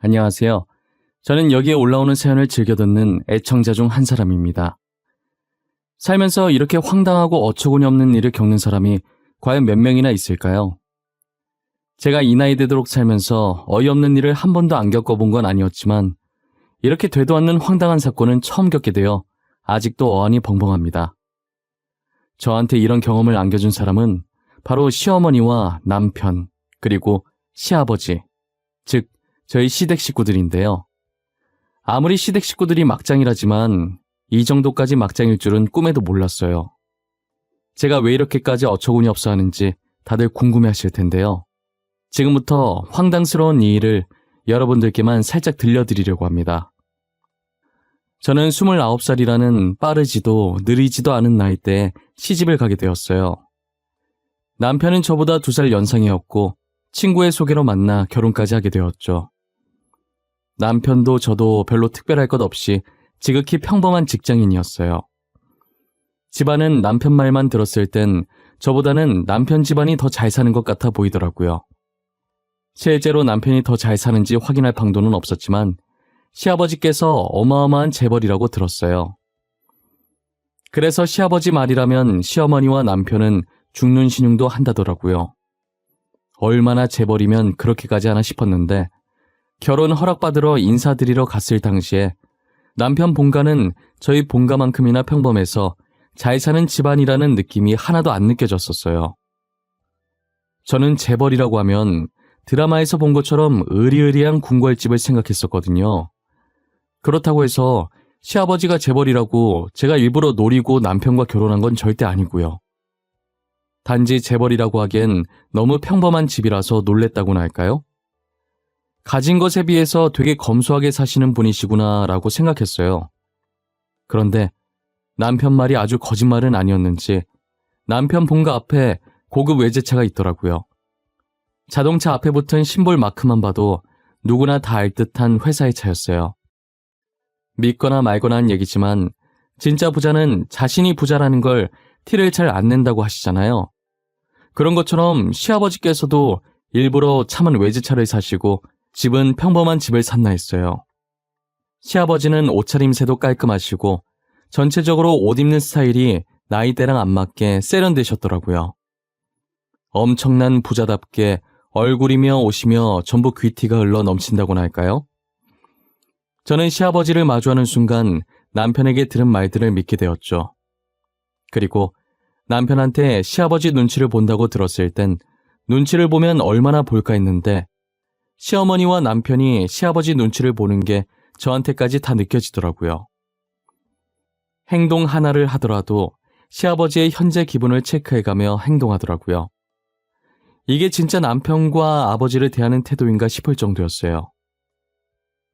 안녕하세요. 저는 여기에 올라오는 사연을 즐겨 듣는 애청자 중 한 사람입니다. 살면서 이렇게 황당하고 어처구니 없는 일을 겪는 사람이 과연 몇 명이나 있을까요? 제가 이 나이 되도록 살면서 어이없는 일을 한 번도 안 겪어본 건 아니었지만 이렇게 되도 않는 황당한 사건은 처음 겪게 되어 아직도 어안이 벙벙합니다. 저한테 이런 경험을 안겨준 사람은 바로 시어머니와 남편, 그리고 시아버지, 즉 저희 시댁 식구들인데요. 아무리 시댁 식구들이 막장이라지만 이 정도까지 막장일 줄은 꿈에도 몰랐어요. 제가 왜 이렇게까지 어처구니 없어 하는지 다들 궁금해하실 텐데요. 지금부터 황당스러운 이 일을 여러분들께만 살짝 들려드리려고 합니다. 저는 29살이라는 빠르지도 느리지도 않은 나이대에 시집을 가게 되었어요. 남편은 저보다 2살 연상이었고 친구의 소개로 만나 결혼까지 하게 되었죠. 남편도 저도 별로 특별할 것 없이 지극히 평범한 직장인이었어요. 집안은 남편 말만 들었을 땐 저보다는 남편 집안이 더 잘 사는 것 같아 보이더라고요. 실제로 남편이 더 잘 사는지 확인할 방도는 없었지만 시아버지께서 어마어마한 재벌이라고 들었어요. 그래서 시아버지 말이라면 시어머니와 남편은 죽는 신용도 한다더라고요. 얼마나 재벌이면 그렇게까지 하나 싶었는데 결혼 허락받으러 인사드리러 갔을 당시에 남편 본가는 저희 본가만큼이나 평범해서 잘 사는 집안이라는 느낌이 하나도 안 느껴졌었어요. 저는 재벌이라고 하면 드라마에서 본 것처럼 으리으리한 궁궐집을 생각했었거든요. 그렇다고 해서 시아버지가 재벌이라고 제가 일부러 노리고 남편과 결혼한 건 절대 아니고요. 단지 재벌이라고 하기엔 너무 평범한 집이라서 놀랬다고나 할까요? 가진 것에 비해서 되게 검소하게 사시는 분이시구나 라고 생각했어요. 그런데 남편 말이 아주 거짓말은 아니었는지 남편 본가 앞에 고급 외제차가 있더라고요. 자동차 앞에 붙은 심볼 마크만 봐도 누구나 다 알 듯한 회사의 차였어요. 믿거나 말거나 한 얘기지만 진짜 부자는 자신이 부자라는 걸 티를 잘 안 낸다고 하시잖아요. 그런 것처럼 시아버지께서도 일부러 차만 외제차를 사시고 집은 평범한 집을 샀나 했어요. 시아버지는 옷차림새도 깔끔하시고 전체적으로 옷 입는 스타일이 나이대랑 안 맞게 세련되셨더라고요. 엄청난 부자답게 얼굴이며 옷이며 전부 귀티가 흘러 넘친다고나 할까요? 저는 시아버지를 마주하는 순간 남편에게 들은 말들을 믿게 되었죠. 그리고 남편한테 시아버지 눈치를 본다고 들었을 땐 눈치를 보면 얼마나 볼까 했는데 시어머니와 남편이 시아버지 눈치를 보는 게 저한테까지 다 느껴지더라고요. 행동 하나를 하더라도 시아버지의 현재 기분을 체크해가며 행동하더라고요. 이게 진짜 남편과 아버지를 대하는 태도인가 싶을 정도였어요.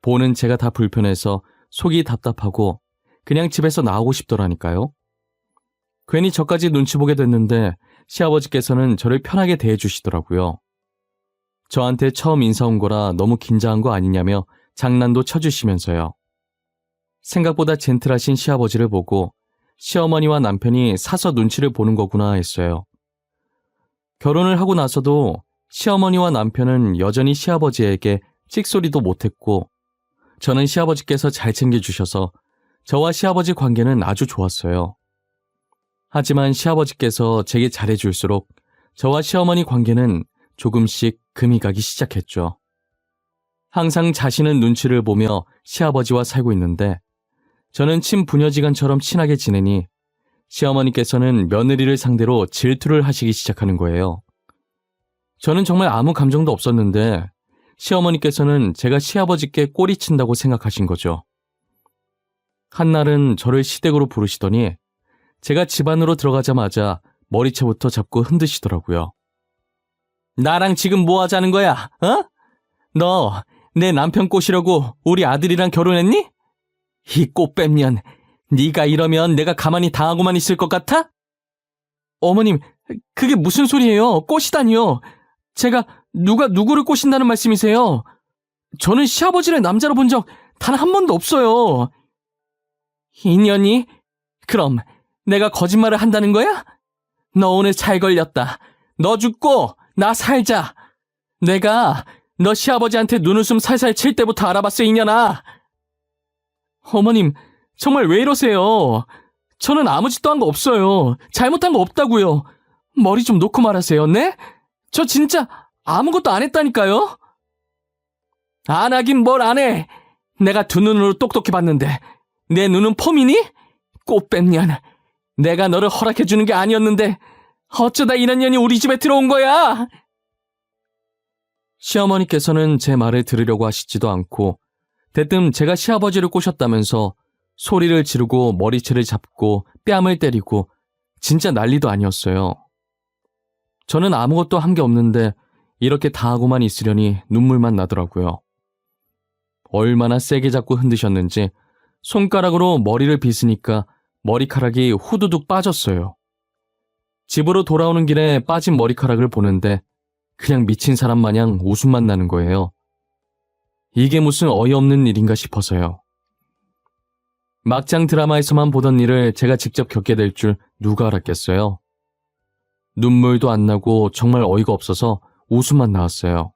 보는 제가 다 불편해서 속이 답답하고 그냥 집에서 나오고 싶더라니까요. 괜히 저까지 눈치 보게 됐는데 시아버지께서는 저를 편하게 대해주시더라고요. 저한테 처음 인사 온 거라 너무 긴장한 거 아니냐며 장난도 쳐주시면서요. 생각보다 젠틀하신 시아버지를 보고 시어머니와 남편이 사서 눈치를 보는 거구나 했어요. 결혼을 하고 나서도 시어머니와 남편은 여전히 시아버지에게 찍소리도 못했고 저는 시아버지께서 잘 챙겨주셔서 저와 시아버지 관계는 아주 좋았어요. 하지만 시아버지께서 제게 잘해줄수록 저와 시어머니 관계는 조금씩 금이 가기 시작했죠. 항상 자신은 눈치를 보며 시아버지와 살고 있는데 저는 친부녀지간처럼 친하게 지내니 시어머니께서는 며느리를 상대로 질투를 하시기 시작하는 거예요. 저는 정말 아무 감정도 없었는데 시어머니께서는 제가 시아버지께 꼬리친다고 생각하신 거죠. 한날은 저를 시댁으로 부르시더니 제가 집 안으로 들어가자마자 머리채부터 잡고 흔드시더라고요. 나랑 지금 뭐 하자는 거야? 어? 너 내 남편 꼬시려고 우리 아들이랑 결혼했니? 이 꽃뱀년, 네가 이러면 내가 가만히 당하고만 있을 것 같아? 어머님, 그게 무슨 소리예요? 꼬시다니요. 제가 누가 누구를 꼬신다는 말씀이세요? 저는 시아버지를 남자로 본 적 단 한 번도 없어요. 인연이? 그럼 내가 거짓말을 한다는 거야? 너 오늘 잘 걸렸다. 너 죽고 나 살자. 내가 너 시아버지한테 눈웃음 살살 칠 때부터 알아봤어, 이년아. 어머님, 정말 왜 이러세요? 저는 아무 짓도 한 거 없어요. 잘못한 거 없다고요. 머리 좀 놓고 말하세요, 네? 저 진짜 아무것도 안 했다니까요? 안 하긴 뭘 안 해. 내가 두 눈으로 똑똑히 봤는데 내 눈은 폼이니? 꽃뱀년. 내가 너를 허락해주는 게 아니었는데 어쩌다 이런 년이 우리 집에 들어온 거야? 시어머니께서는 제 말을 들으려고 하시지도 않고 대뜸 제가 시아버지를 꼬셨다면서 소리를 지르고 머리채를 잡고 뺨을 때리고 진짜 난리도 아니었어요. 저는 아무것도 한 게 없는데 이렇게 다 하고만 있으려니 눈물만 나더라고요. 얼마나 세게 잡고 흔드셨는지 손가락으로 머리를 빗으니까 머리카락이 후두둑 빠졌어요. 집으로 돌아오는 길에 빠진 머리카락을 보는데 그냥 미친 사람 마냥 웃음만 나는 거예요. 이게 무슨 어이없는 일인가 싶어서요. 막장 드라마에서만 보던 일을 제가 직접 겪게 될 줄 누가 알았겠어요. 눈물도 안 나고 정말 어이가 없어서 웃음만 나왔어요.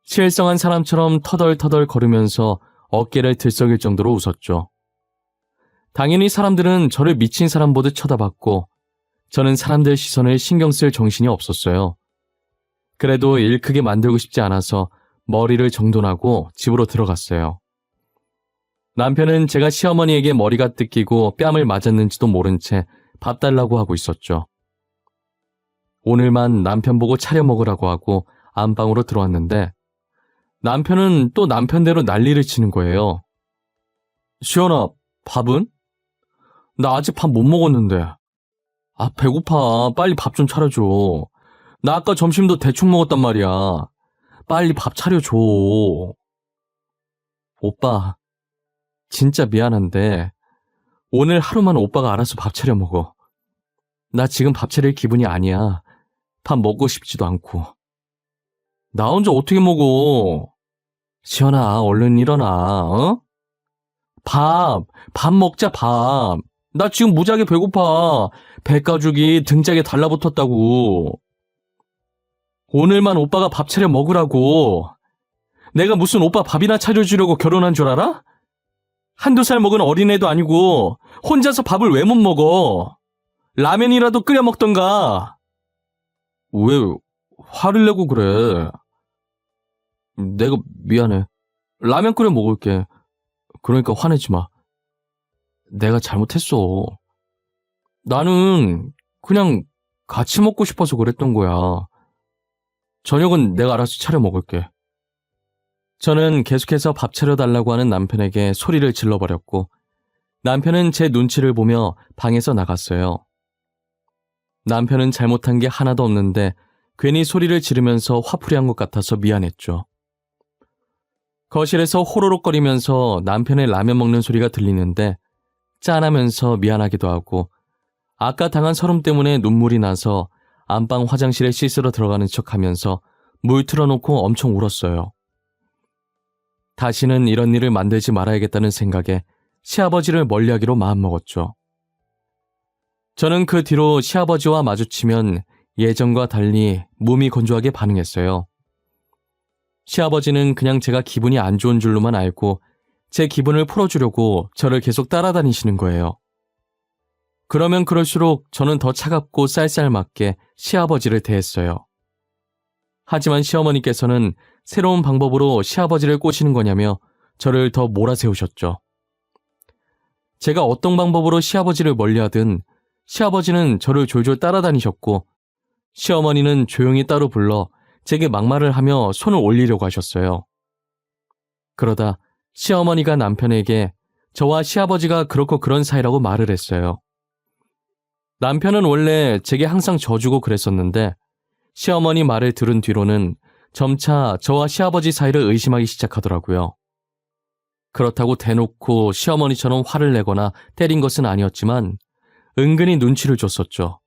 실성한 사람처럼 터덜터덜 걸으면서 어깨를 들썩일 정도로 웃었죠. 당연히 사람들은 저를 미친 사람 보듯 쳐다봤고 저는 사람들 시선을 신경 쓸 정신이 없었어요. 그래도 일 크게 만들고 싶지 않아서 머리를 정돈하고 집으로 들어갔어요. 남편은 제가 시어머니에게 머리가 뜯기고 뺨을 맞았는지도 모른 채 밥 달라고 하고 있었죠. 오늘만 남편 보고 차려 먹으라고 하고 안방으로 들어왔는데 남편은 또 남편대로 난리를 치는 거예요. 시연아, 밥은? 나 아직 밥 못 먹었는데. 아, 배고파. 빨리 밥 좀 차려줘. 나 아까 점심도 대충 먹었단 말이야. 빨리 밥 차려줘. 오빠, 진짜 미안한데 오늘 하루만 오빠가 알아서 밥 차려 먹어. 나 지금 밥 차릴 기분이 아니야. 밥 먹고 싶지도 않고. 나 혼자 어떻게 먹어? 시연아, 얼른 일어나, 어? 밥 먹자, 밥. 나 지금 무지하게 배고파. 배가죽이 등짝에 달라붙었다고. 오늘만 오빠가 밥 차려 먹으라고. 내가 무슨 오빠 밥이나 차려주려고 결혼한 줄 알아? 한두 살 먹은 어린애도 아니고 혼자서 밥을 왜 못 먹어? 라면이라도 끓여 먹던가. 왜 화를 내고 그래? 내가 미안해. 라면 끓여 먹을게. 그러니까 화내지 마. 내가 잘못했어. 나는 그냥 같이 먹고 싶어서 그랬던 거야. 저녁은 내가 알아서 차려 먹을게. 저는 계속해서 밥 차려달라고 하는 남편에게 소리를 질러버렸고 남편은 제 눈치를 보며 방에서 나갔어요. 남편은 잘못한 게 하나도 없는데 괜히 소리를 지르면서 화풀이한 것 같아서 미안했죠. 거실에서 호로록거리면서 남편의 라면 먹는 소리가 들리는데 짠하면서 미안하기도 하고 아까 당한 서름 때문에 눈물이 나서 안방 화장실에 씻으러 들어가는 척하면서 물 틀어놓고 엄청 울었어요. 다시는 이런 일을 만들지 말아야겠다는 생각에 시아버지를 멀리하기로 마음먹었죠. 저는 그 뒤로 시아버지와 마주치면 예전과 달리 몸이 건조하게 반응했어요. 시아버지는 그냥 제가 기분이 안 좋은 줄로만 알고 제 기분을 풀어주려고 저를 계속 따라다니시는 거예요. 그러면 그럴수록 저는 더 차갑고 쌀쌀맞게 시아버지를 대했어요. 하지만 시어머니께서는 새로운 방법으로 시아버지를 꼬시는 거냐며 저를 더 몰아세우셨죠. 제가 어떤 방법으로 시아버지를 멀리하든 시아버지는 저를 졸졸 따라다니셨고 시어머니는 조용히 따로 불러 제게 막말을 하며 손을 올리려고 하셨어요. 그러다 시어머니가 남편에게 저와 시아버지가 그렇고 그런 사이라고 말을 했어요. 남편은 원래 제게 항상 져주고 그랬었는데 시어머니 말을 들은 뒤로는 점차 저와 시아버지 사이를 의심하기 시작하더라고요. 그렇다고 대놓고 시어머니처럼 화를 내거나 때린 것은 아니었지만 은근히 눈치를 줬었죠.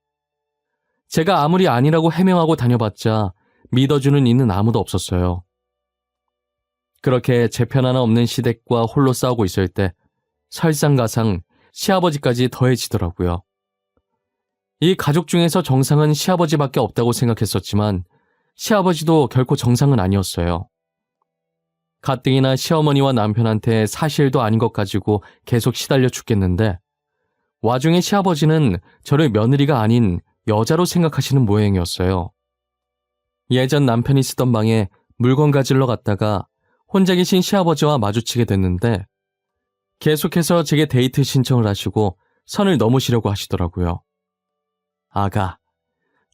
제가 아무리 아니라고 해명하고 다녀봤자 믿어주는 이는 아무도 없었어요. 그렇게 제 편 하나 없는 시댁과 홀로 싸우고 있을 때 설상가상 시아버지까지 더해지더라고요. 이 가족 중에서 정상은 시아버지밖에 없다고 생각했었지만 시아버지도 결코 정상은 아니었어요. 가뜩이나 시어머니와 남편한테 사실도 아닌 것 가지고 계속 시달려 죽겠는데 와중에 시아버지는 저를 며느리가 아닌 여자로 생각하시는 모양이었어요. 예전 남편이 쓰던 방에 물건 가지러 갔다가 혼자 계신 시아버지와 마주치게 됐는데 계속해서 제게 데이트 신청을 하시고 선을 넘으시려고 하시더라고요. 아가,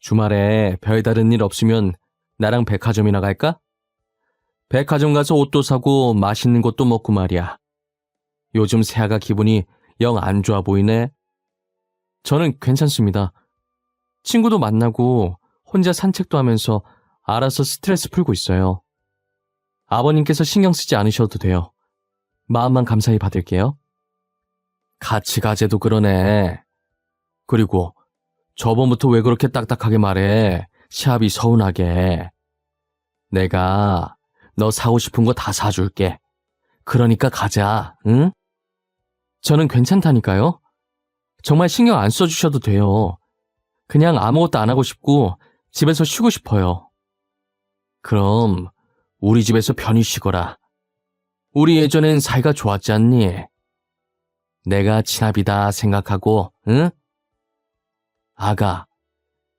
주말에 별다른 일 없으면 나랑 백화점이나 갈까? 백화점 가서 옷도 사고 맛있는 것도 먹고 말이야. 요즘 새아가 기분이 영 안 좋아 보이네. 저는 괜찮습니다. 친구도 만나고 혼자 산책도 하면서 알아서 스트레스 풀고 있어요. 아버님께서 신경 쓰지 않으셔도 돼요. 마음만 감사히 받을게요. 같이 가재도 그러네. 그리고 저번부터 왜 그렇게 딱딱하게 말해? 시합이 서운하게. 내가 너 사고 싶은 거 다 사줄게. 그러니까 가자, 응? 저는 괜찮다니까요. 정말 신경 안 써주셔도 돼요. 그냥 아무것도 안 하고 싶고 집에서 쉬고 싶어요. 그럼 우리 집에서 편히 쉬거라. 우리 예전엔 사이가 좋았지 않니? 내가 친합이다 생각하고, 응? 아가,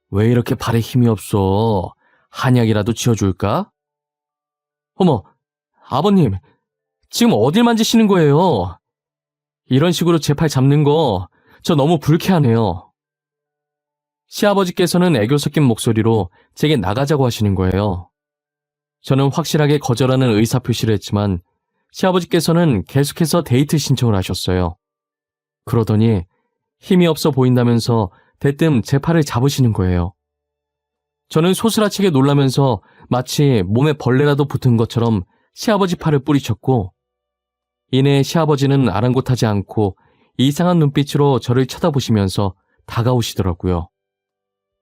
왜 이렇게 발에 힘이 없어? 한약이라도 지어줄까? 어머, 아버님, 지금 어딜 만지시는 거예요? 이런 식으로 제 팔 잡는 거 저 너무 불쾌하네요. 시아버지께서는 애교 섞인 목소리로 제게 나가자고 하시는 거예요. 저는 확실하게 거절하는 의사표시를 했지만 시아버지께서는 계속해서 데이트 신청을 하셨어요. 그러더니 힘이 없어 보인다면서 대뜸 제 팔을 잡으시는 거예요. 저는 소스라치게 놀라면서 마치 몸에 벌레라도 붙은 것처럼 시아버지 팔을 뿌리쳤고 이내 시아버지는 아랑곳하지 않고 이상한 눈빛으로 저를 쳐다보시면서 다가오시더라고요.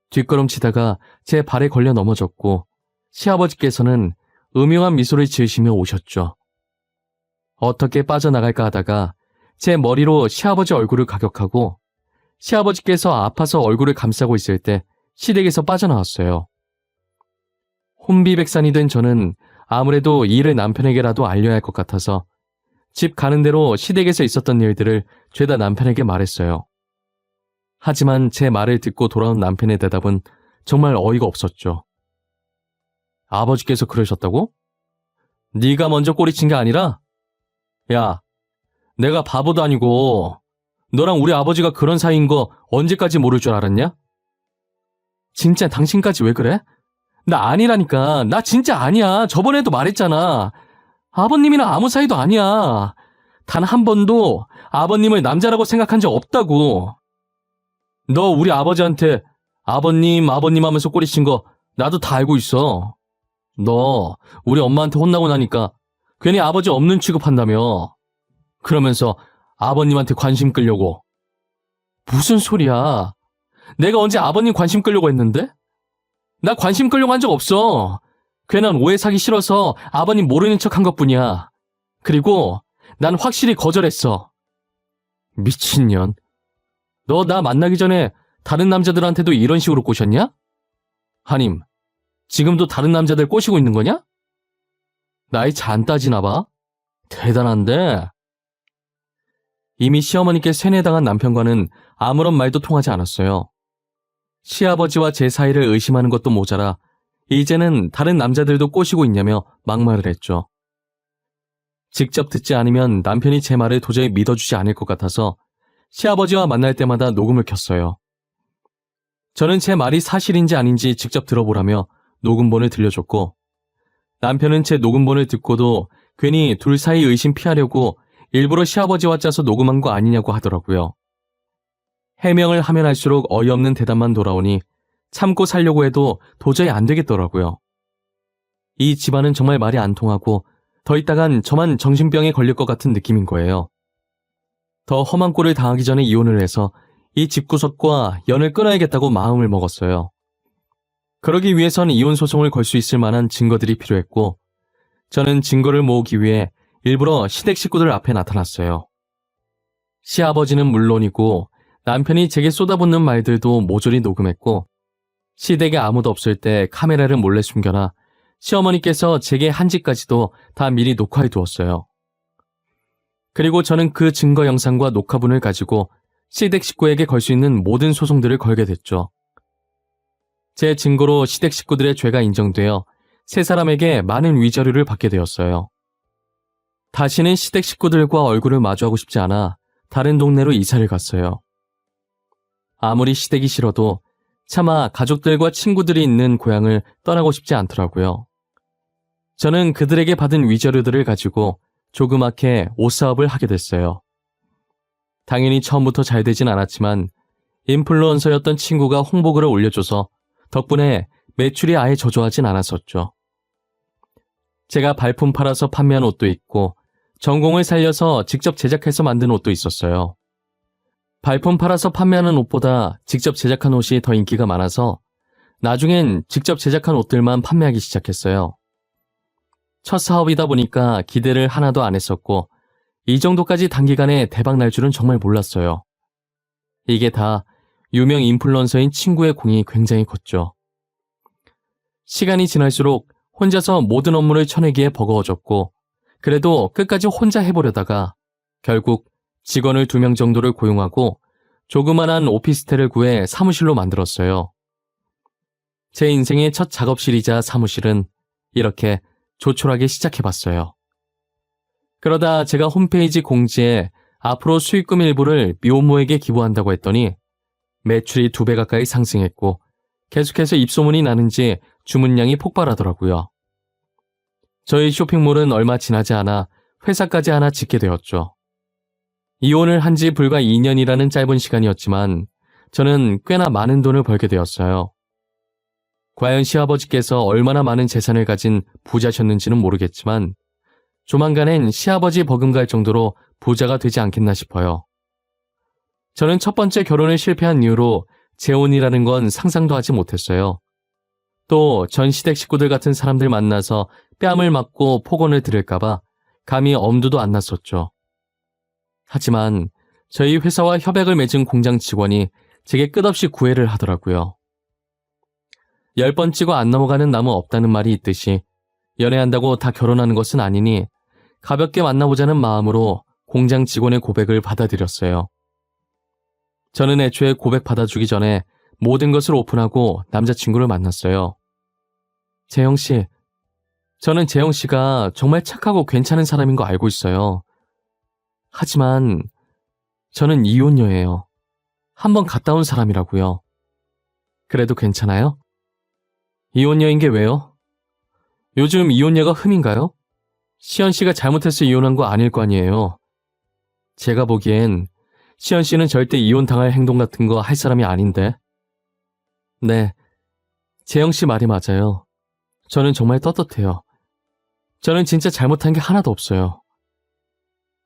뒷걸음치다가 제 발에 걸려 넘어졌고 시아버지께서는 음흉한 미소를 지으시며 오셨죠. 어떻게 빠져나갈까 하다가 제 머리로 시아버지 얼굴을 가격하고 시아버지께서 아파서 얼굴을 감싸고 있을 때 시댁에서 빠져나왔어요. 혼비백산이 된 저는 아무래도 이 일을 남편에게라도 알려야 할 것 같아서 집 가는 대로 시댁에서 있었던 일들을 죄다 남편에게 말했어요. 하지만 제 말을 듣고 돌아온 남편의 대답은 정말 어이가 없었죠. 아버지께서 그러셨다고? 네가 먼저 꼬리친 게 아니라? 야, 내가 바보도 아니고 너랑 우리 아버지가 그런 사이인 거 언제까지 모를 줄 알았냐? 진짜 당신까지 왜 그래? 나 아니라니까. 나 진짜 아니야. 저번에도 말했잖아. 아버님이랑 아무 사이도 아니야. 단 한 번도 아버님을 남자라고 생각한 적 없다고. 너 우리 아버지한테 아버님 하면서 꼬리친 거 나도 다 알고 있어. 너 우리 엄마한테 혼나고 나니까 괜히 아버지 없는 취급한다며. 그러면서 아버님한테 관심 끌려고. 무슨 소리야. 내가 언제 아버님 관심 끌려고 했는데? 나 관심 끌려고 한 적 없어. 괜한 오해 사기 싫어서 아버님 모르는 척 한 것뿐이야. 그리고 난 확실히 거절했어. 미친년. 너 나 만나기 전에 다른 남자들한테도 이런 식으로 꼬셨냐? 하님, 지금도 다른 남자들 꼬시고 있는 거냐? 나이 차 안 따지나 봐. 대단한데? 이미 시어머니께 세뇌당한 남편과는 아무런 말도 통하지 않았어요. 시아버지와 제 사이를 의심하는 것도 모자라 이제는 다른 남자들도 꼬시고 있냐며 막말을 했죠. 직접 듣지 않으면 남편이 제 말을 도저히 믿어주지 않을 것 같아서 시아버지와 만날 때마다 녹음을 켰어요. 저는 제 말이 사실인지 아닌지 직접 들어보라며 녹음본을 들려줬고 남편은 제 녹음본을 듣고도 괜히 둘 사이 의심 피하려고 일부러 시아버지와 짜서 녹음한 거 아니냐고 하더라고요. 해명을 하면 할수록 어이없는 대답만 돌아오니 참고 살려고 해도 도저히 안 되겠더라고요. 이 집안은 정말 말이 안 통하고 더 있다간 저만 정신병에 걸릴 것 같은 느낌인 거예요. 더 험한 꼴을 당하기 전에 이혼을 해서 이 집구석과 연을 끊어야겠다고 마음을 먹었어요. 그러기 위해선 이혼 소송을 걸 수 있을 만한 증거들이 필요했고 저는 증거를 모으기 위해 일부러 시댁 식구들 앞에 나타났어요. 시아버지는 물론이고 남편이 제게 쏟아붓는 말들도 모조리 녹음했고 시댁에 아무도 없을 때 카메라를 몰래 숨겨놔 시어머니께서 제게 한 짓까지도 다 미리 녹화해 두었어요. 그리고 저는 그 증거 영상과 녹화분을 가지고 시댁 식구에게 걸 수 있는 모든 소송들을 걸게 됐죠. 제 증거로 시댁 식구들의 죄가 인정되어 세 사람에게 많은 위자료를 받게 되었어요. 다시는 시댁 식구들과 얼굴을 마주하고 싶지 않아 다른 동네로 이사를 갔어요. 아무리 시댁이 싫어도 차마 가족들과 친구들이 있는 고향을 떠나고 싶지 않더라고요. 저는 그들에게 받은 위자료들을 가지고 조그맣게 옷사업을 하게 됐어요. 당연히 처음부터 잘 되진 않았지만 인플루언서였던 친구가 홍보글을 올려줘서 덕분에 매출이 아예 저조하진 않았었죠. 제가 발품 팔아서 판매한 옷도 있고 전공을 살려서 직접 제작해서 만든 옷도 있었어요. 발품 팔아서 판매하는 옷보다 직접 제작한 옷이 더 인기가 많아서 나중엔 직접 제작한 옷들만 판매하기 시작했어요. 첫 사업이다 보니까 기대를 하나도 안 했었고 이 정도까지 단기간에 대박 날 줄은 정말 몰랐어요. 이게 다 유명 인플루언서인 친구의 공이 굉장히 컸죠. 시간이 지날수록 혼자서 모든 업무를 쳐내기에 버거워졌고 그래도 끝까지 혼자 해보려다가 결국 직원을 2명 정도를 고용하고 조그만한 오피스텔을 구해 사무실로 만들었어요. 제 인생의 첫 작업실이자 사무실은 이렇게 조촐하게 시작해봤어요. 그러다 제가 홈페이지 공지에 앞으로 수익금 일부를 미혼모에게 기부한다고 했더니 매출이 2배 가까이 상승했고 계속해서 입소문이 나는지 주문량이 폭발하더라고요. 저희 쇼핑몰은 얼마 지나지 않아 회사까지 하나 짓게 되었죠. 이혼을 한 지 불과 2년이라는 짧은 시간이었지만 저는 꽤나 많은 돈을 벌게 되었어요. 과연 시아버지께서 얼마나 많은 재산을 가진 부자셨는지는 모르겠지만 조만간엔 시아버지 버금갈 정도로 부자가 되지 않겠나 싶어요. 저는 첫 번째 결혼을 실패한 이후로 재혼이라는 건 상상도 하지 못했어요. 또 전 시댁 식구들 같은 사람들 만나서 뺨을 맞고 폭언을 들을까봐 감히 엄두도 안 났었죠. 하지만 저희 회사와 협약을 맺은 공장 직원이 제게 끝없이 구애를 하더라고요. 10번 찍어 안 넘어가는 나무 없다는 말이 있듯이 연애한다고 다 결혼하는 것은 아니니 가볍게 만나보자는 마음으로 공장 직원의 고백을 받아들였어요. 저는 애초에 고백 받아주기 전에 모든 것을 오픈하고 남자친구를 만났어요. 재영씨, 저는 재영씨가 정말 착하고 괜찮은 사람인 거 알고 있어요. 하지만 저는 이혼녀예요. 한번 갔다 온 사람이라고요. 그래도 괜찮아요? 이혼녀인 게 왜요? 요즘 이혼녀가 흠인가요? 시연씨가 잘못해서 이혼한 거 아닐 거 아니에요. 제가 보기엔 시연씨는 절대 이혼당할 행동 같은 거 할 사람이 아닌데. 네, 재영씨 말이 맞아요. 저는 정말 떳떳해요. 저는 진짜 잘못한 게 하나도 없어요.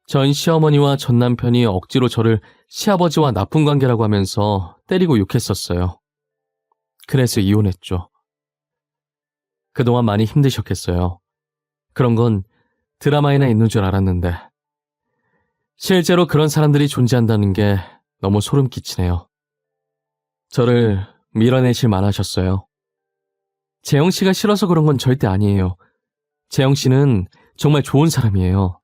전 시어머니와 전 남편이 억지로 저를 시아버지와 나쁜 관계라고 하면서 때리고 욕했었어요. 그래서 이혼했죠. 그동안 많이 힘드셨겠어요. 그런 건 드라마에나 있는 줄 알았는데 실제로 그런 사람들이 존재한다는 게 너무 소름 끼치네요. 저를 밀어내실 만하셨어요. 재영씨가 싫어서 그런 건 절대 아니에요. 재영씨는 정말 좋은 사람이에요.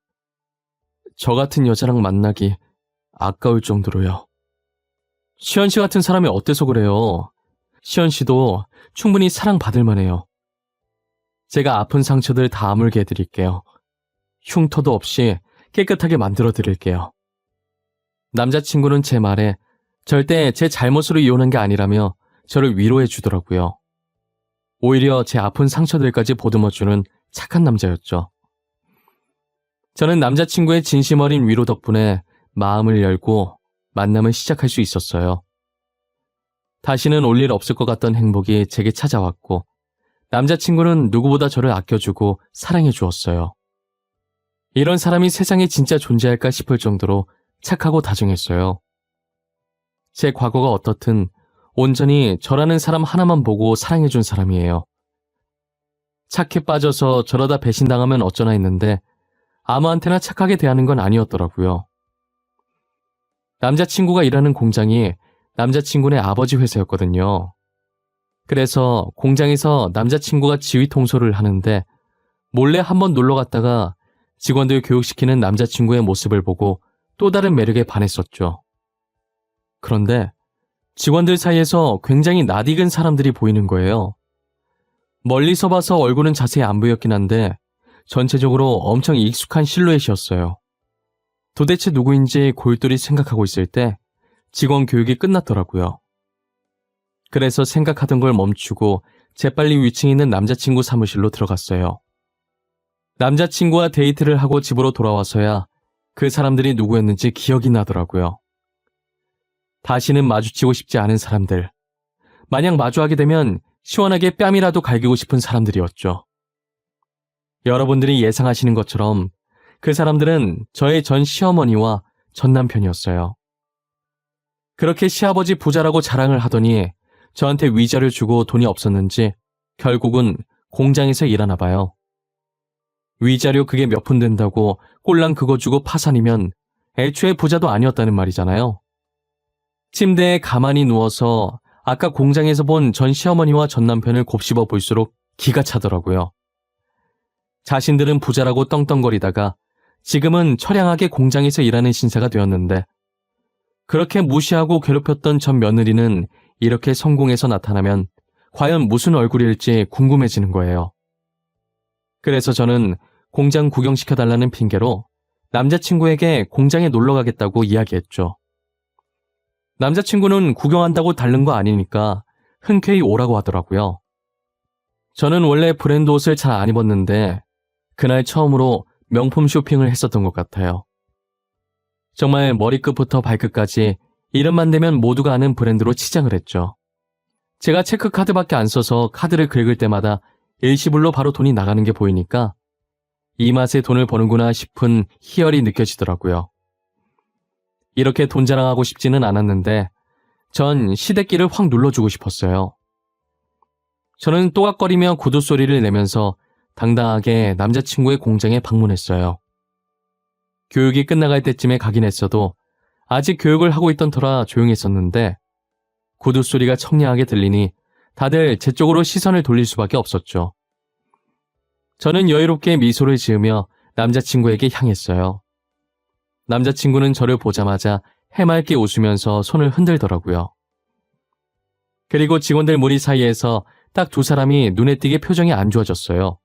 저 같은 여자랑 만나기 아까울 정도로요. 시연씨 같은 사람이 어때서 그래요? 시연씨도 충분히 사랑받을 만해요. 제가 아픈 상처들 다 아물게 해드릴게요. 흉터도 없이 깨끗하게 만들어 드릴게요. 남자친구는 제 말에 절대 제 잘못으로 이혼한 게 아니라며 저를 위로해 주더라고요. 오히려 제 아픈 상처들까지 보듬어주는 착한 남자였죠. 저는 남자친구의 진심 어린 위로 덕분에 마음을 열고 만남을 시작할 수 있었어요. 다시는 올 일 없을 것 같던 행복이 제게 찾아왔고 남자친구는 누구보다 저를 아껴주고 사랑해 주었어요. 이런 사람이 세상에 진짜 존재할까 싶을 정도로 착하고 다정했어요. 제 과거가 어떻든 온전히 저라는 사람 하나만 보고 사랑해준 사람이에요. 착해 빠져서 저러다 배신당하면 어쩌나 했는데 아무한테나 착하게 대하는 건 아니었더라고요. 남자친구가 일하는 공장이 남자친구네 아버지 회사였거든요. 그래서 공장에서 남자친구가 지휘 통솔을 하는데 몰래 한번 놀러 갔다가 직원들 교육시키는 남자친구의 모습을 보고 또 다른 매력에 반했었죠. 그런데 직원들 사이에서 굉장히 낯익은 사람들이 보이는 거예요. 멀리서 봐서 얼굴은 자세히 안 보였긴 한데 전체적으로 엄청 익숙한 실루엣이었어요. 도대체 누구인지 골똘히 생각하고 있을 때 직원 교육이 끝났더라고요. 그래서 생각하던 걸 멈추고 재빨리 위층에 있는 남자친구 사무실로 들어갔어요. 남자친구와 데이트를 하고 집으로 돌아와서야 그 사람들이 누구였는지 기억이 나더라고요. 다시는 마주치고 싶지 않은 사람들. 만약 마주하게 되면 시원하게 뺨이라도 갈기고 싶은 사람들이었죠. 여러분들이 예상하시는 것처럼 그 사람들은 저의 전 시어머니와 전 남편이었어요. 그렇게 시아버지 부자라고 자랑을 하더니 저한테 위자료 주고 돈이 없었는지 결국은 공장에서 일하나 봐요. 위자료 그게 몇 푼 된다고 꼴랑 그거 주고 파산이면 애초에 부자도 아니었다는 말이잖아요. 침대에 가만히 누워서 아까 공장에서 본 전 시어머니와 전 남편을 곱씹어 볼수록 기가 차더라고요. 자신들은 부자라고 떵떵거리다가 지금은 처량하게 공장에서 일하는 신세가 되었는데 그렇게 무시하고 괴롭혔던 전 며느리는 이렇게 성공해서 나타나면 과연 무슨 얼굴일지 궁금해지는 거예요. 그래서 저는 공장 구경시켜달라는 핑계로 남자친구에게 공장에 놀러 가겠다고 이야기했죠. 남자친구는 구경한다고 다른 거 아니니까 흔쾌히 오라고 하더라고요. 저는 원래 브랜드 옷을 잘 안 입었는데 그날 처음으로 명품 쇼핑을 했었던 것 같아요. 정말 머리끝부터 발끝까지 이름만 대면 모두가 아는 브랜드로 치장을 했죠. 제가 체크카드밖에 안 써서 카드를 긁을 때마다 일시불로 바로 돈이 나가는 게 보이니까 이 맛에 돈을 버는구나 싶은 희열이 느껴지더라고요. 이렇게 돈 자랑하고 싶지는 않았는데 전 시댁기를 확 눌러주고 싶었어요. 저는 또각거리며 구두 소리를 내면서 당당하게 남자친구의 공장에 방문했어요. 교육이 끝나갈 때쯤에 가긴 했어도 아직 교육을 하고 있던 터라 조용했었는데 구두 소리가 청량하게 들리니 다들 제 쪽으로 시선을 돌릴 수밖에 없었죠. 저는 여유롭게 미소를 지으며 남자친구에게 향했어요. 남자친구는 저를 보자마자 해맑게 웃으면서 손을 흔들더라고요. 그리고 직원들 무리 사이에서 딱 두 사람이 눈에 띄게 표정이 안 좋아졌어요.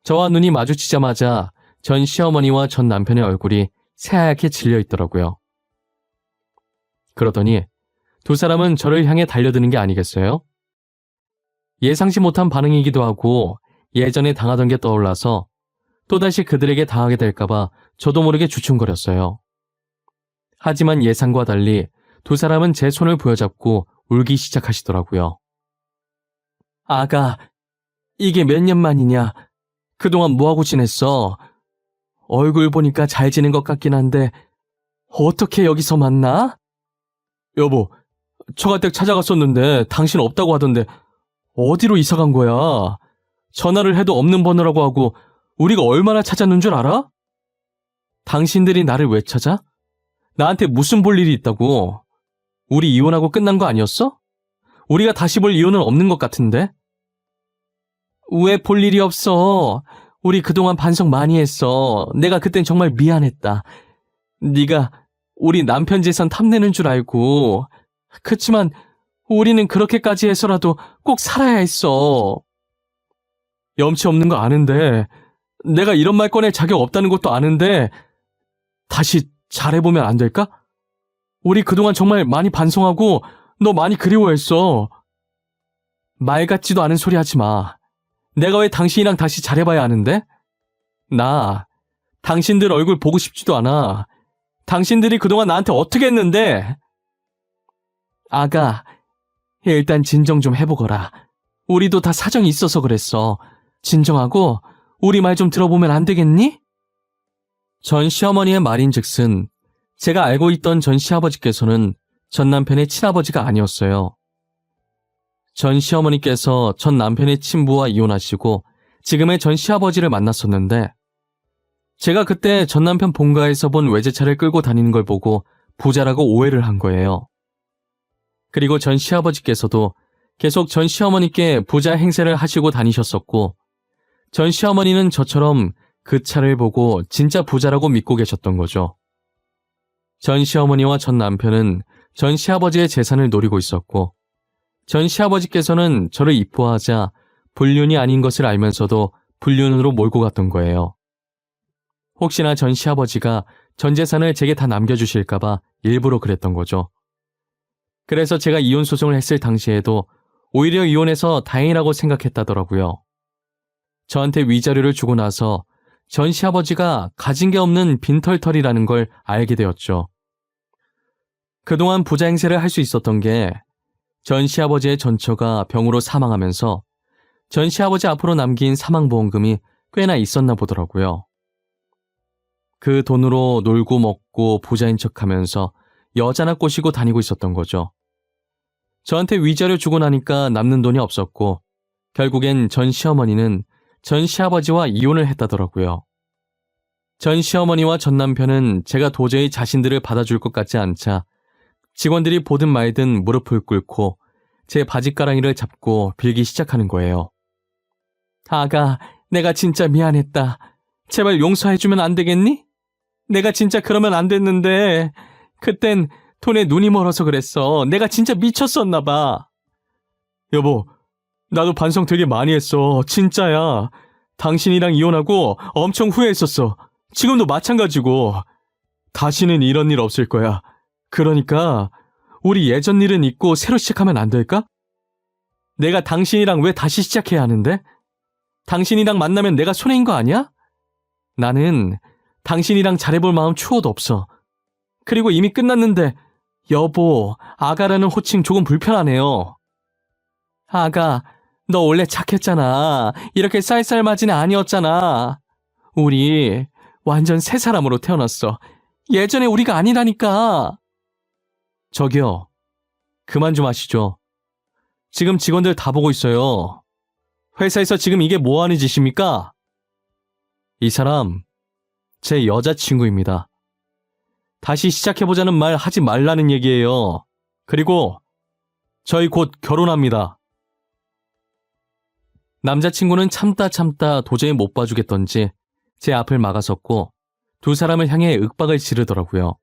저와 눈이 마주치자마자 전 시어머니와 전 남편의 얼굴이 새하얗게 질려 있더라고요. 그러더니 두 사람은 저를 향해 달려드는 게 아니겠어요? 예상치 못한 반응이기도 하고 예전에 당하던 게 떠올라서 또다시 그들에게 당하게 될까봐 저도 모르게 주춤거렸어요. 하지만 예상과 달리 두 사람은 제 손을 부여잡고 울기 시작하시더라고요. 아가, 이게 몇 년 만이냐? 그동안 뭐하고 지냈어? 얼굴 보니까 잘 지낸 것 같긴 한데 어떻게 여기서 만나? 여보, 처가댁 찾아갔었는데 당신 없다고 하던데 어디로 이사 간 거야? 전화를 해도 없는 번호라고 하고 우리가 얼마나 찾았는 줄 알아? 당신들이 나를 왜 찾아? 나한테 무슨 볼 일이 있다고? 우리 이혼하고 끝난 거 아니었어? 우리가 다시 볼 이유는 없는 것 같은데? 왜 볼 일이 없어? 우리 그동안 반성 많이 했어. 내가 그땐 정말 미안했다. 네가 우리 남편 재산 탐내는 줄 알고. 그치만 우리는 그렇게까지 해서라도 꼭 살아야 했어. 염치 없는 거 아는데, 내가 이런 말 꺼낼 자격 없다는 것도 아는데 다시 잘해보면 안 될까? 우리 그동안 정말 많이 반성하고 너 많이 그리워했어. 말 같지도 않은 소리 하지 마. 내가 왜 당신이랑 다시 잘해봐야 하는데? 나 당신들 얼굴 보고 싶지도 않아. 당신들이 그동안 나한테 어떻게 했는데? 아가, 일단 진정 좀 해보거라. 우리도 다 사정이 있어서 그랬어. 진정하고 우리 말 좀 들어보면 안 되겠니? 전 시어머니의 말인즉슨 제가 알고 있던 전 시아버지께서는 전 남편의 친아버지가 아니었어요. 전 시어머니께서 전 남편의 친부와 이혼하시고 지금의 전 시아버지를 만났었는데 제가 그때 전 남편 본가에서 본 외제차를 끌고 다니는 걸 보고 부자라고 오해를 한 거예요. 그리고 전 시아버지께서도 계속 전 시어머니께 부자 행세를 하시고 다니셨었고, 전 시어머니는 저처럼 그 차를 보고 진짜 부자라고 믿고 계셨던 거죠. 전 시어머니와 전 남편은 전 시아버지의 재산을 노리고 있었고, 전 시아버지께서는 저를 이뻐하자 불륜이 아닌 것을 알면서도 불륜으로 몰고 갔던 거예요. 혹시나 전 시아버지가 전 재산을 제게 다 남겨주실까봐 일부러 그랬던 거죠. 그래서 제가 이혼 소송을 했을 당시에도 오히려 이혼해서 다행이라고 생각했다더라고요. 저한테 위자료를 주고 나서 전 시아버지가 가진 게 없는 빈털털이라는 걸 알게 되었죠. 그동안 부자 행세를 할 수 있었던 게 전 시아버지의 전처가 병으로 사망하면서 전 시아버지 앞으로 남긴 사망보험금이 꽤나 있었나 보더라고요. 그 돈으로 놀고 먹고 부자인 척하면서 여자나 꼬시고 다니고 있었던 거죠. 저한테 위자료 주고 나니까 남는 돈이 없었고 결국엔 전 시어머니는 전 시아버지와 이혼을 했다더라고요. 전 시어머니와 전 남편은 제가 도저히 자신들을 받아줄 것 같지 않자 직원들이 보든 말든 무릎을 꿇고 제 바지가랑이를 잡고 빌기 시작하는 거예요. 아가, 내가 진짜 미안했다. 제발 용서해주면 안 되겠니? 내가 진짜 그러면 안 됐는데 그땐 돈에 눈이 멀어서 그랬어. 내가 진짜 미쳤었나 봐. 여보, 나도 반성 되게 많이 했어. 진짜야. 당신이랑 이혼하고 엄청 후회했었어. 지금도 마찬가지고. 다시는 이런 일 없을 거야. 그러니까 우리 예전 일은 잊고 새로 시작하면 안 될까? 내가 당신이랑 왜 다시 시작해야 하는데? 당신이랑 만나면 내가 손해인 거 아니야? 나는 당신이랑 잘해볼 마음 추워도 없어. 그리고 이미 끝났는데 여보, 아가라는 호칭 조금 불편하네요. 아가, 너 원래 착했잖아. 이렇게 쌀쌀맞은 애 아니었잖아. 우리 완전 새 사람으로 태어났어. 예전에 우리가 아니라니까. 저기요, 그만 좀 하시죠. 지금 직원들 다 보고 있어요. 회사에서 지금 이게 뭐 하는 짓입니까? 이 사람, 제 여자친구입니다. 다시 시작해보자는 말 하지 말라는 얘기예요. 그리고 저희 곧 결혼합니다. 남자친구는 참다 도저히 못 봐주겠던지 제 앞을 막아섰고 두 사람을 향해 윽박을 지르더라고요.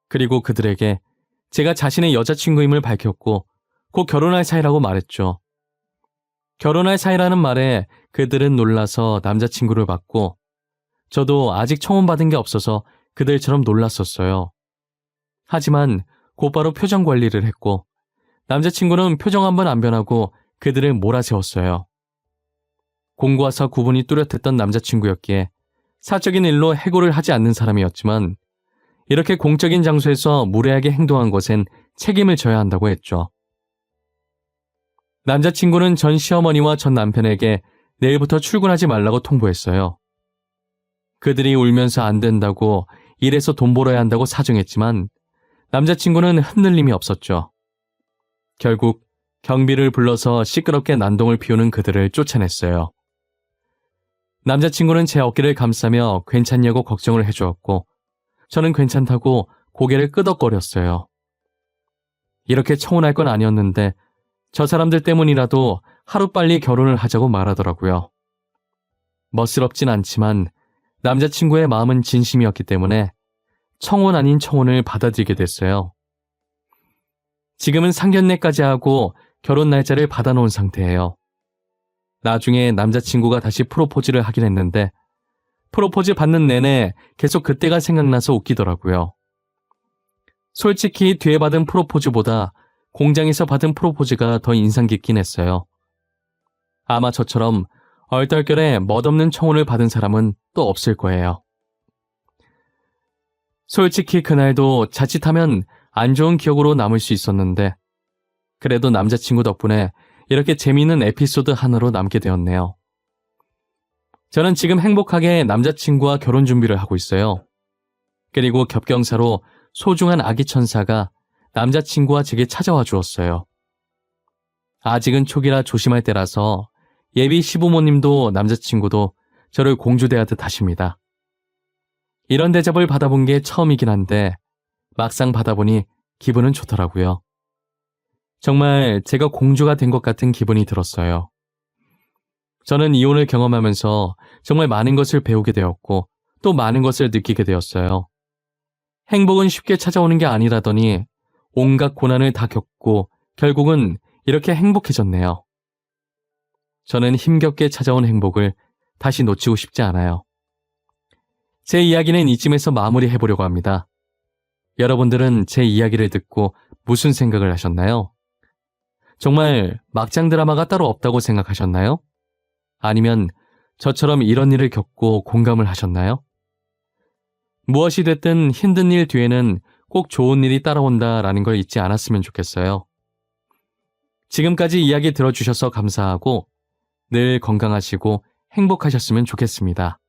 그리고 그들에게 제가 자신의 여자친구임을 밝혔고 곧 결혼할 사이라고 말했죠. 결혼할 사이라는 말에 그들은 놀라서 남자친구를 봤고 저도 아직 청혼받은 게 없어서 그들처럼 놀랐었어요. 하지만 곧바로 표정 관리를 했고 남자친구는 표정 한 번 안 변하고 그들을 몰아세웠어요. 공과사 구분이 뚜렷했던 남자친구였기에 사적인 일로 해고를 하지 않는 사람이었지만 이렇게 공적인 장소에서 무례하게 행동한 것엔 책임을 져야 한다고 했죠. 남자친구는 전 시어머니와 전 남편에게 내일부터 출근하지 말라고 통보했어요. 그들이 울면서 안 된다고 일해서 돈 벌어야 한다고 사정했지만 남자친구는 흔들림이 없었죠. 결국 경비를 불러서 시끄럽게 난동을 피우는 그들을 쫓아냈어요. 남자친구는 제 어깨를 감싸며 괜찮냐고 걱정을 해주었고 저는 괜찮다고 고개를 끄덕거렸어요. 이렇게 청혼할 건 아니었는데 저 사람들 때문이라도 하루빨리 결혼을 하자고 말하더라고요. 멋스럽진 않지만 남자친구의 마음은 진심이었기 때문에 청혼 아닌 청혼을 받아들이게 됐어요. 지금은 상견례까지 하고 결혼 날짜를 받아놓은 상태예요. 나중에 남자친구가 다시 프로포즈를 하긴 했는데 프로포즈 받는 내내 계속 그때가 생각나서 웃기더라고요. 솔직히 뒤에 받은 프로포즈보다 공장에서 받은 프로포즈가 더 인상 깊긴 했어요. 아마 저처럼 얼떨결에 멋없는 청혼을 받은 사람은 또 없을 거예요. 솔직히 그날도 자칫하면 안 좋은 기억으로 남을 수 있었는데 그래도 남자친구 덕분에 이렇게 재미있는 에피소드 하나로 남게 되었네요. 저는 지금 행복하게 남자친구와 결혼 준비를 하고 있어요. 그리고 겹경사로 소중한 아기 천사가 남자친구와 제게 찾아와 주었어요. 아직은 초기라 조심할 때라서 예비 시부모님도 남자친구도 저를 공주대하듯 하십니다. 이런 대접을 받아본 게 처음이긴 한데 막상 받아보니 기분은 좋더라고요. 정말 제가 공주가 된 것 같은 기분이 들었어요. 저는 이혼을 경험하면서 정말 많은 것을 배우게 되었고 또 많은 것을 느끼게 되었어요. 행복은 쉽게 찾아오는 게 아니라더니 온갖 고난을 다 겪고 결국은 이렇게 행복해졌네요. 저는 힘겹게 찾아온 행복을 다시 놓치고 싶지 않아요. 제 이야기는 이쯤에서 마무리해보려고 합니다. 여러분들은 제 이야기를 듣고 무슨 생각을 하셨나요? 정말 막장 드라마가 따로 없다고 생각하셨나요? 아니면 저처럼 이런 일을 겪고 공감을 하셨나요? 무엇이 됐든 힘든 일 뒤에는 꼭 좋은 일이 따라온다라는 걸 잊지 않았으면 좋겠어요. 지금까지 이야기 들어주셔서 감사하고 늘 건강하시고 행복하셨으면 좋겠습니다.